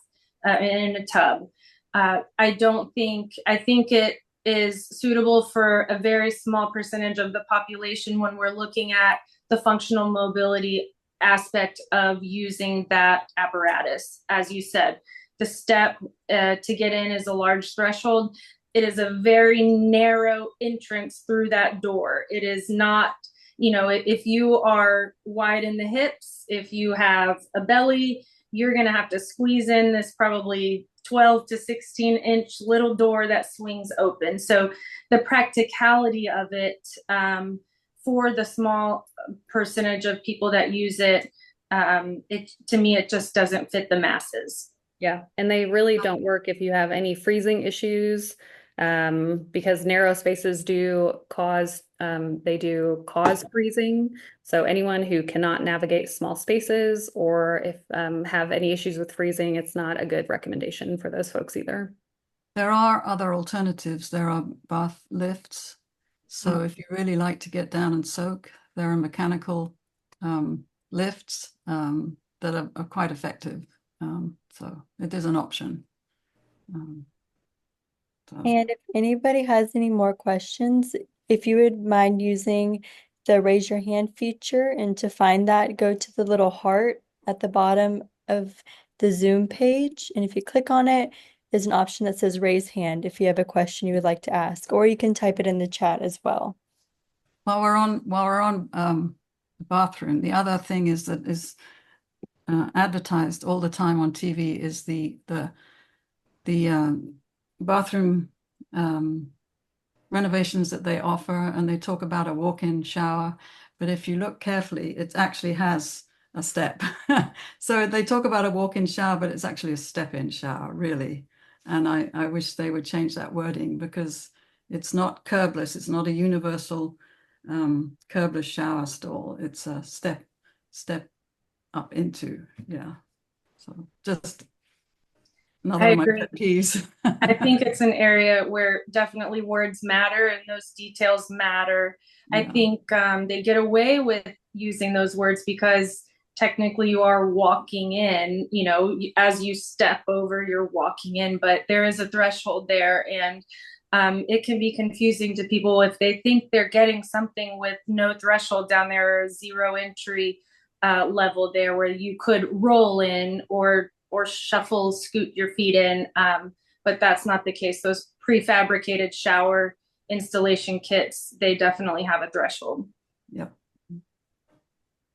in a tub. I think it is suitable for a very small percentage of the population when we're looking at the functional mobility aspect of using that apparatus. As you said, the step to get in is a large threshold. It is a very narrow entrance through that door. It is not, if you are wide in the hips, if you have a belly, you're going to have to squeeze in this probably 12 to 16 inch little door that swings open. So the practicality of it, for the small percentage of people that use it, to me, it just doesn't fit the masses. Yeah, and they really don't work if you have any freezing issues, because narrow spaces do cause they do cause freezing. So anyone who cannot navigate small spaces or if have any issues with freezing, it's not a good recommendation for those folks either. There are other alternatives. There are bath lifts. So if you really like to get down and soak, there are mechanical lifts that are quite effective. So it is an option. And if anybody has any more questions, if you would mind using the raise your hand feature, and to find that, go to the little heart at the bottom of the Zoom page. And if you click on it, there's an option that says raise hand if you have a question you would like to ask, or you can type it in the chat as well. While we're on the bathroom, the other thing is that is advertised all the time on TV is the bathroom renovations that they offer, and they talk about a walk-in shower. But if you look carefully, it actually has a step. So they talk about a walk-in shower, but it's actually a step-in shower, really. And I wish they would change that wording, because it's not curbless. It's not a universal curbless shower stall. It's a step up into, yeah. So just another of my pet peeves. I think it's an area where definitely words matter and those details matter. Yeah. I think they get away with using those words because technically you are walking in, you know, as you step over, you're walking in, but there is a threshold there. And it can be confusing to people if they think they're getting something with no threshold down there, or zero entry level there, where you could roll in or shuffle, scoot your feet in. But that's not the case. Those prefabricated shower installation kits, they definitely have a threshold. Yep.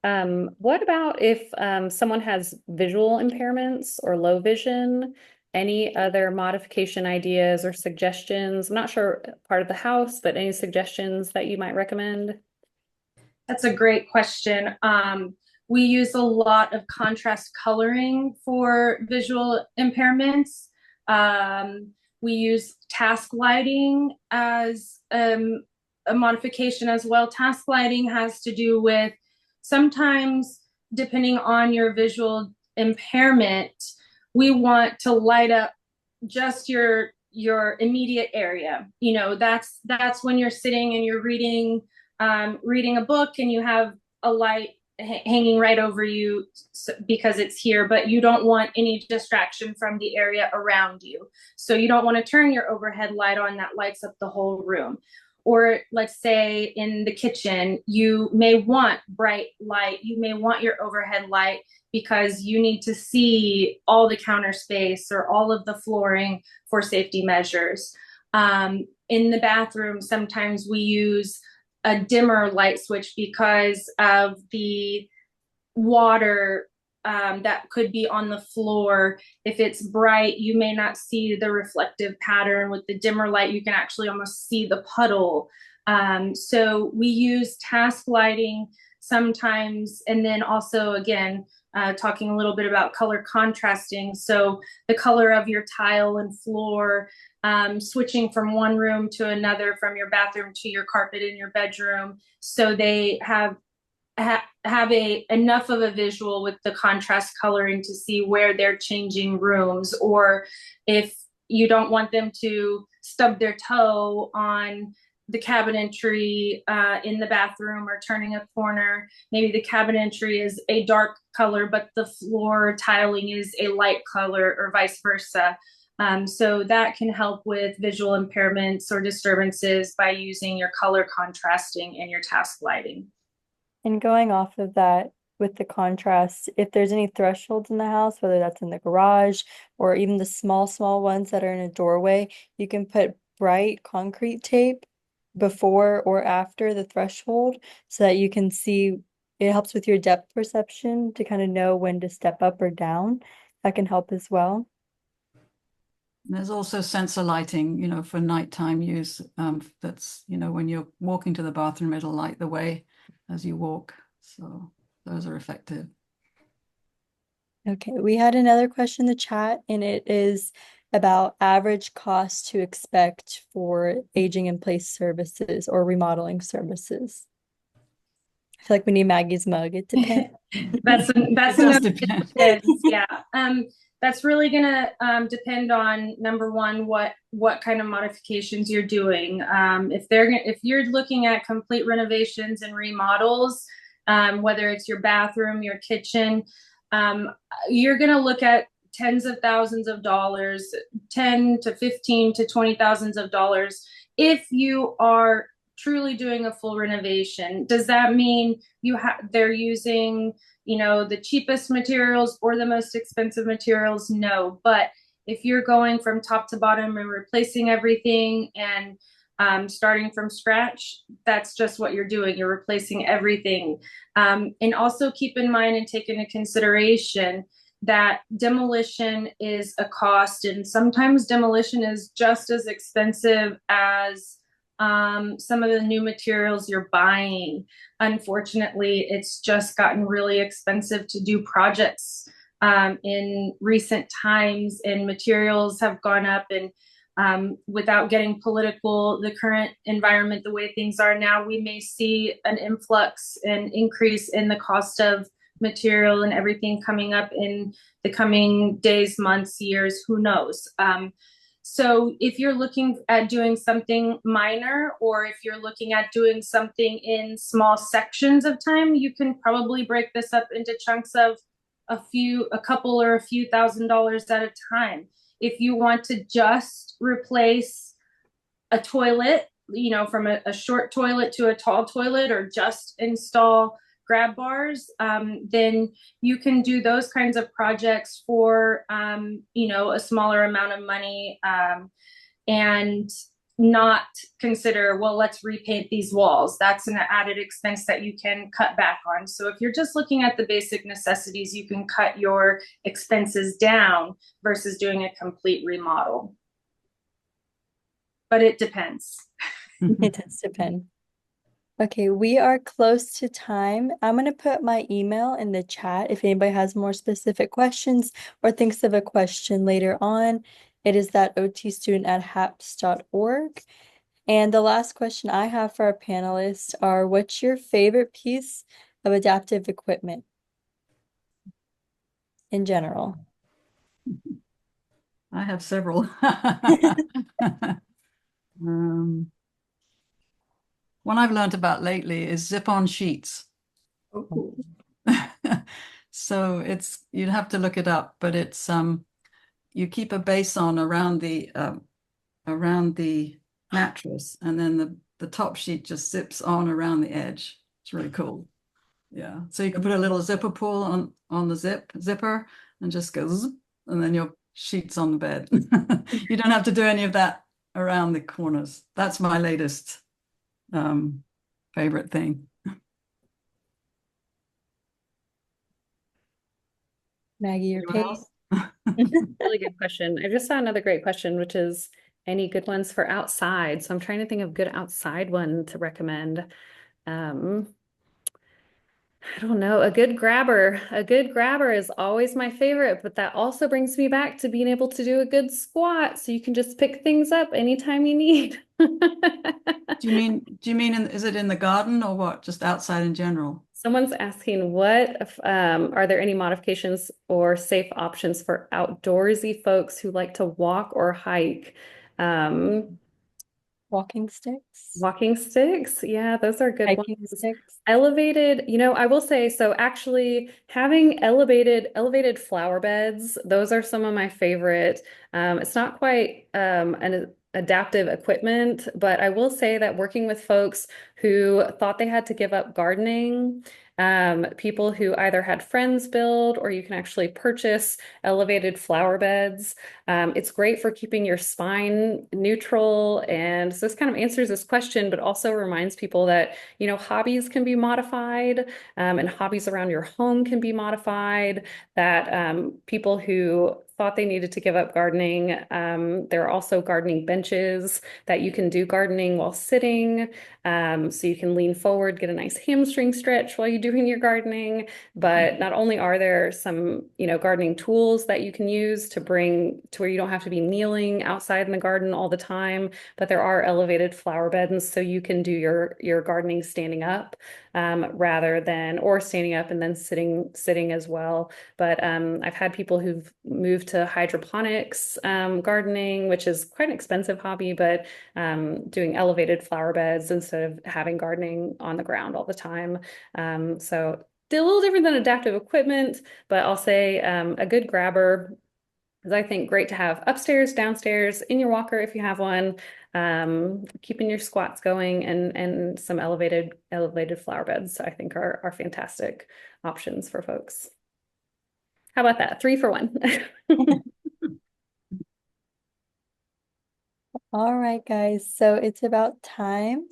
What about if someone has visual impairments or low vision? Any other modification ideas or suggestions? I'm not sure part of the house, but any suggestions that you might recommend? That's a great question. We use a lot of contrast coloring for visual impairments. We use task lighting as a modification as well. Task lighting has to do with sometimes, depending on your visual impairment, we want to light up just your immediate area. You know, that's when you're sitting and you're reading a book and you have a light hanging right over you because it's here, but you don't want any distraction from the area around you. So you don't want to turn your overhead light on that lights up the whole room. Or let's say in the kitchen, you may want bright light. You may want your overhead light because you need to see all the counter space or all of the flooring for safety measures. In the bathroom, sometimes we use a dimmer light switch because of the water that could be on the floor. If it's bright, you may not see the reflective pattern. With the dimmer light, you can actually almost see the puddle. So we use task lighting sometimes, and then also, again, talking a little bit about color contrasting. So the color of your tile and floor, switching from one room to another, from your bathroom to your carpet in your bedroom, so they have enough of a visual with the contrast coloring to see where they're changing rooms. Or if you don't want them to stub their toe on the cabinetry in the bathroom or turning a corner, maybe the cabinetry is a dark color but the floor tiling is a light color, or vice versa. So that can help with visual impairments or disturbances by using your color contrasting and your task lighting. And going off of that, with the contrast, if there's any thresholds in the house, whether that's in the garage or even the small ones that are in a doorway, you can put bright concrete tape before or after the threshold so that you can see. It helps with your depth perception to kind of know when to step up or down. That can help as well. There's also sensor lighting, you know, for nighttime use. That's, you know, when you're walking to the bathroom, it'll light the way as you walk. So those are effective. Okay, we had another question in the chat, and it is, about average cost to expect for aging in place services or remodeling services. I feel like we need Maggie's mug. It depends. That's It does another depend. depends. Yeah. That's really gonna depend on, number one, what kind of modifications you're doing. If you're looking at complete renovations and remodels, whether it's your bathroom, your kitchen, you're gonna look at tens of thousands of dollars, 10 to 15 to 20 thousands of dollars if you are truly doing a full renovation. Does that mean they're using, the cheapest materials or the most expensive materials? No. But if you're going from top to bottom and replacing everything and starting from scratch, that's just what you're doing. You're replacing everything. And also keep in mind and take into consideration that demolition is a cost, and sometimes demolition is just as expensive as some of the new materials you're buying. Unfortunately, it's just gotten really expensive to do projects in recent times, and materials have gone up. And without getting political, the current environment, the way things are now, we may see an influx and increase in the cost of material and everything coming up in the coming days, months, years, who knows. So if you're looking at doing something minor, or if you're looking at doing something in small sections of time, you can probably break this up into chunks of a couple or a few $1,000s at a time. If you want to just replace a toilet, from a short toilet to a tall toilet, or just install grab bars, then you can do those kinds of projects for, a smaller amount of money, and not consider, well, let's repaint these walls. That's an added expense that you can cut back on. So if you're just looking at the basic necessities, you can cut your expenses down versus doing a complete remodel. But it depends. It does depend. Okay, we are close to time. I'm going to put my email in the chat if anybody has more specific questions or thinks of a question later on. It is that otstudent@haps.org. And the last question I have for our panelists are, what's your favorite piece of adaptive equipment in general? I have several. One I've learned about lately is zip-on sheets. Oh. So you'd have to look it up, but it's you keep a base on around the mattress, and then the top sheet just zips on around the edge. It's really cool. Yeah. So you can put a little zipper pull on the zipper and just go zzz, and then your sheet's on the bed. You don't have to do any of that around the corners. That's my latest favorite thing. Maggie, your Anyone Paige? else? Really good question. I just saw another great question, which is any good ones for outside. So I'm trying to think of good outside one to recommend. I don't know, a good grabber. A good grabber is always my favorite, but that also brings me back to being able to do a good squat, so you can just pick things up anytime you need. Do you mean is it in the garden or what? Just outside in general? Someone's asking, are there any modifications or safe options for outdoorsy folks who like to walk or hike? Walking sticks? Walking sticks. Yeah, those are good Hiking ones. sticks? Elevated, I will say, so actually having elevated flower beds, those are some of my favorite. It's not quite an adaptive equipment, but I will say that working with folks who thought they had to give up gardening, people who either had friends build, or you can actually purchase elevated flower beds. It's great for keeping your spine neutral. And so this kind of answers this question, but also reminds people that, hobbies can be modified, and hobbies around your home can be modified, that people who thought they needed to give up gardening. There are also gardening benches that you can do gardening while sitting. So you can lean forward, get a nice hamstring stretch while you're doing your gardening. But not only are there some, gardening tools that you can use to bring to where you don't have to be kneeling outside in the garden all the time, but there are elevated flower beds, so you can do your gardening standing up or standing up and then sitting as well. But I've had people who've moved to hydroponics gardening, which is quite an expensive hobby, but doing elevated flower beds instead of having gardening on the ground all the time. So a little different than adaptive equipment, but I'll say a good grabber is, I think, great to have upstairs, downstairs, in your walker if you have one, keeping your squats going, and some elevated flower beds, I think are fantastic options for folks. How about that? 3 for 1. All right, guys. So it's about time.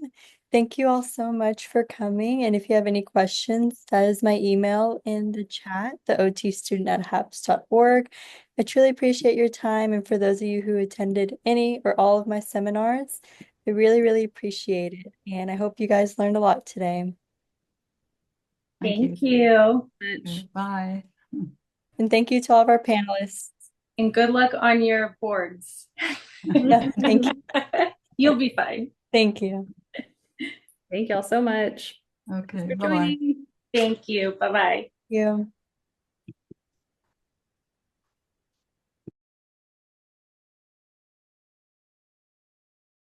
Thank you all so much for coming. And if you have any questions, that is my email in the chat, theotstudent@haps.org. I truly appreciate your time. And for those of you who attended any or all of my seminars, I really, really appreciate it. And I hope you guys learned a lot today. Thank you. Okay, bye. And thank you to all of our panelists. And good luck on your boards. Yeah, thank you. You'll be fine. Thank you. Thank y'all so much. Okay, Thanks for bye-bye. joining. Thank you. Bye-bye. Thank you.